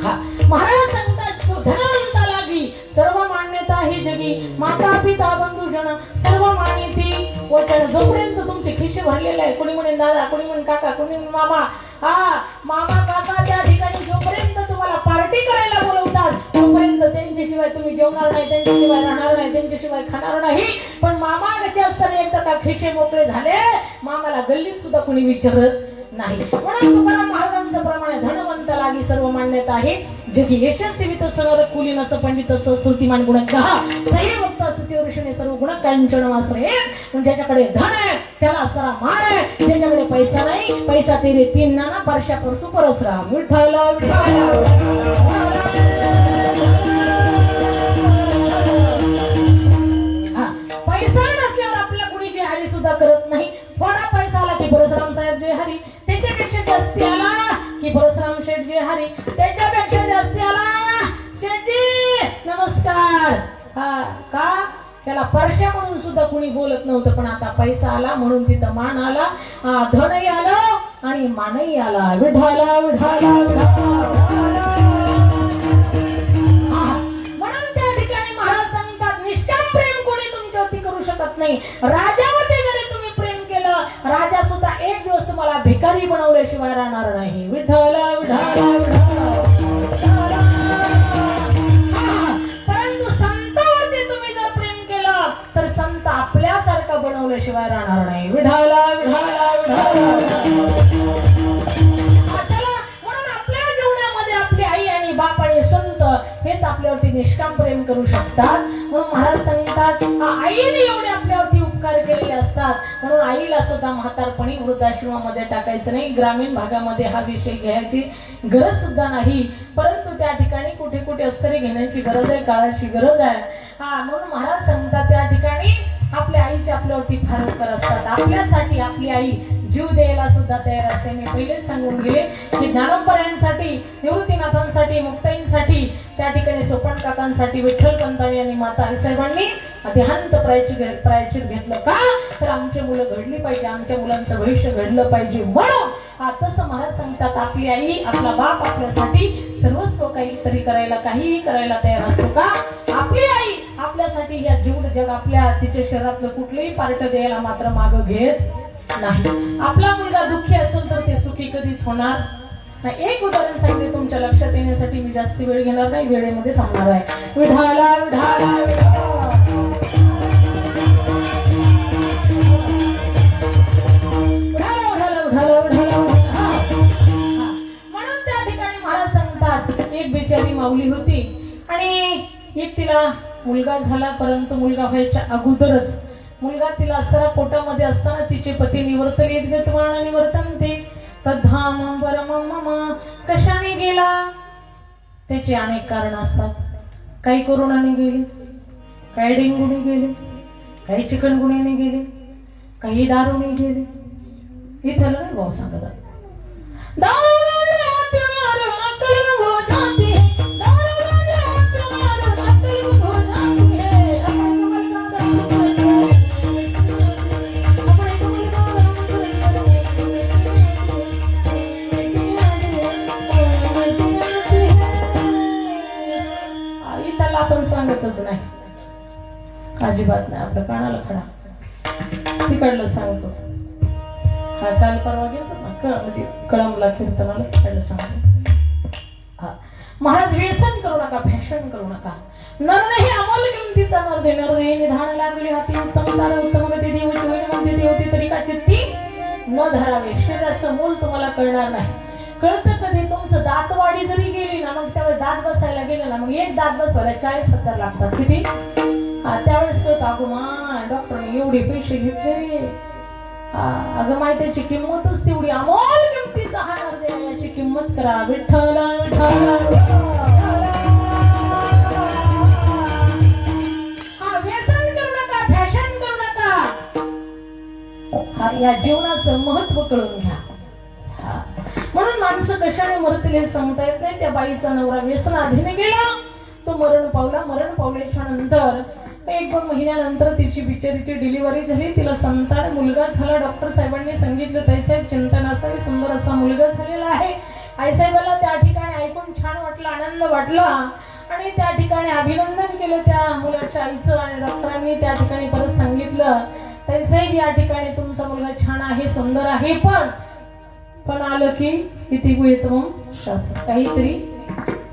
हा महाराज सांगतात जो धनवंता लागी सर्व मान्यता ही जगी माता पिता बंधू जन सर्व मानिती वचन. जोपर्यंत तुमचे खिशे भरलेले आहे, कोणी म्हणे दादा, कोणी म्हणे काका, कोणी म्हणे मामा, मामा काका त्या ठिकाणी जोपर्यंत तुम्हाला पार्टी करायला बोलवतात तोपर्यंत त्यांच्याशिवाय तुम्ही जेवणार नाही, त्यांच्याशिवाय राहणार नाही, त्यांच्याशिवाय खाणार नाही. पण मामाचे असताना एकदा का खिशे मोकळे झाले मामाला गल्लीत सुद्धा कोणी विचारत नाही. म्हणून तुकाराम महाराजांचं प्रमाणे धनवंत लागी सर्व मान्यता आहे जगी यशस्वी सर कुली नस पंडित श्रुतिमान गुण कहा सही वक्त सत्यवर्षणे सर्व गुण कांचन वासरे. ज्याच्याकडे धन आहे त्याला सारा मान आहे, ज्याच्याकडे पैसा नाही पैसा तेरे तीन नाना परशा परसू परस राहा. विठ्ठल पैसा नसल्यावर आपल्याला कुणी जे हरी सुद्धा करत नाही. थोडा पैसा आला की परशुराम साहेब जे हरी, त्याच्यापेक्षा जास्ती आला की परशुराम शेठ जे हरी, त्याच्यापेक्षा जास्ती आला शेठजी नमस्कार. का त्याला परशा म्हणून सुद्धा कुणी बोलत नव्हतं, पण आता पैसा आला म्हणून तिथं मान आला, धनही आलं आणि मानही आला. विठाला विठाला म्हणून त्या ठिकाणी महाराज सांगतात निष्काम प्रेम कोणी तुमच्यावरती करू शकत नाही. राजावरती जरी तुम्ही प्रेम केलं, राजा सुद्धा एक दिवस तुम्हाला भिकारी बनवल्याशिवाय राहणार नाही. विठाला विठाला विठाला. परंतु संतावरती तुम्ही जर प्रेम केलं तर संत आपल्यासारखा बनवल्याशिवाय राहणार नाही. विठाला विठाला विठाला. आपली आई आणि बाप आणि संत हेच आपल्यावरती निष्काम प्रेम करू शकतात. म्हणून महाराज सांगतात आईने एवढे आपल्यावरती उपकार केलेले असतात, म्हणून आईला सुद्धा म्हातारपणी वृद्धाश्रमामध्ये टाकायचं नाही. ग्रामीण भागामध्ये हा विषय घ्यायची गरज सुद्धा नाही, परंतु त्या ठिकाणी कुठे कुठे अस्तरी घेण्याची गरज आहे, काळाची गरज आहे. म्हणून महाराज सांगतात त्या ठिकाणी आपल्या आईचे आपल्यावरती फार उपकार असतात. आपल्यासाठी आपली आई जीव द्यायला सुद्धा तयार असते. मी पहिलेच सांगून गेले की ज्ञानोबरायांसाठी, निवृत्तीनाथांसाठी, मुक्ताईंसाठी, त्या ठिकाणी सोपन काकांसाठी विठ्ठल पंताळी आणि माता आईसाहेबांनी देहांत प्रायचित घेतलं. का तर आमची मुलं घडली पाहिजे, आमच्या मुलांचं भविष्य घडलं पाहिजे. म्हणून तसं महाराज सांगतात आपली आई, आपला बाप आपल्यासाठी सर्वस्व काहीतरी करायला, काहीही करायला तयार असतो. का आपली आई आपल्यासाठी या जीवन जग आपल्या तिच्या शरीरातलं कुठलंही पार्ट द्यायला मात्र मागं घेत नाही. आपला मुलगा दुःखी असेल तर ते सुखी कधीच होणार नाही. एक उदाहरण सांगते तुमच्या लक्षात येण्यासाठी, मी जास्त वेळ घेणार नाही, वेळेमध्ये थांबणार आहे. विठाला विठाला म्हणून त्या ठिकाणी महाराज सांगतात एक बिचारी माऊली होती आणि एक तिला मुलगा झाला, परंतु मुलगा व्हायच्या अगोदरच मुलगा तिला असताना पोटामध्ये असताना तिचे पती निवर्तले येत निवर्तन ते तद्धाम परम मम कशाने गेला. त्याचे अनेक कारण असतात. काही कोरोनाने गेले, काही डेंगूने गेले, काही चिकनगुन्याने गेले, काही दारूने गेले. इथं नाही भाऊ सांगतात आपण सांगतच नाही, अजिबात नाही. आपल्या कानाला खडा तिकडलं सांगतो. हा काल परवा गेलो ना म्हणजे कळमला कीर्तनाला, तिकडलं सांगतो. महाराज व्यसन करू नका, फॅशन करू नका. नर नाही अमोल किमतीचा नर दे, नर दे निधान लागली हाती उत्तम सारा उत्तम गती देवाची होईल म्हणते ती होती तरी का चित्ती न धरावे. शरीराचं मूल तुम्हाला कळणार नाही. कळतं कधी तुमचं दातवाडी जरी गेली ना, मग त्यावेळेस दात बसायला गेलं ना, मग एक दात बसवायला 40,000 लागतात. किती? त्यावेळेस कळतं अगो माय डॉक्टरने एवढे पैसे घेतले, अगं माय त्याची किंमतच तेवढी. अमोल किमतीचा हा नर द्या, याची किंमत करा. विठ्ठल व्यसन करू नका, फॅशन करू नका. या जीवनाचं महत्व कळून घ्या. म्हणून माणसं कशाने मरतील हे सांगता येत नाही. त्या बाईचा नवरा व्यसनाधीने गेला, तो मरण पावला. मरण पावल्याच्या नंतर 1-2 महिन्यानंतर तिची बिचारीची डिलिव्हरी झाली. तिला संतान मुलगा झाला. डॉक्टर साहेबांनी सांगितलं ताईसाहेब चिंता नसावी, सुंदर असा मुलगा झालेला आहे. आईसाहेबाला त्या ठिकाणी ऐकून छान वाटलं, आनंद वाटला आणि त्या ठिकाणी अभिनंदन केलं त्या मुलाच्या आईचं. आणि डॉक्टरांनी त्या ठिकाणी परत सांगितलं, ताईसाहेब या ठिकाणी तुमचा मुलगा छान आहे, सुंदर आहे, पण आलं की इति गुह्यतमं शास्त्रं, काहीतरी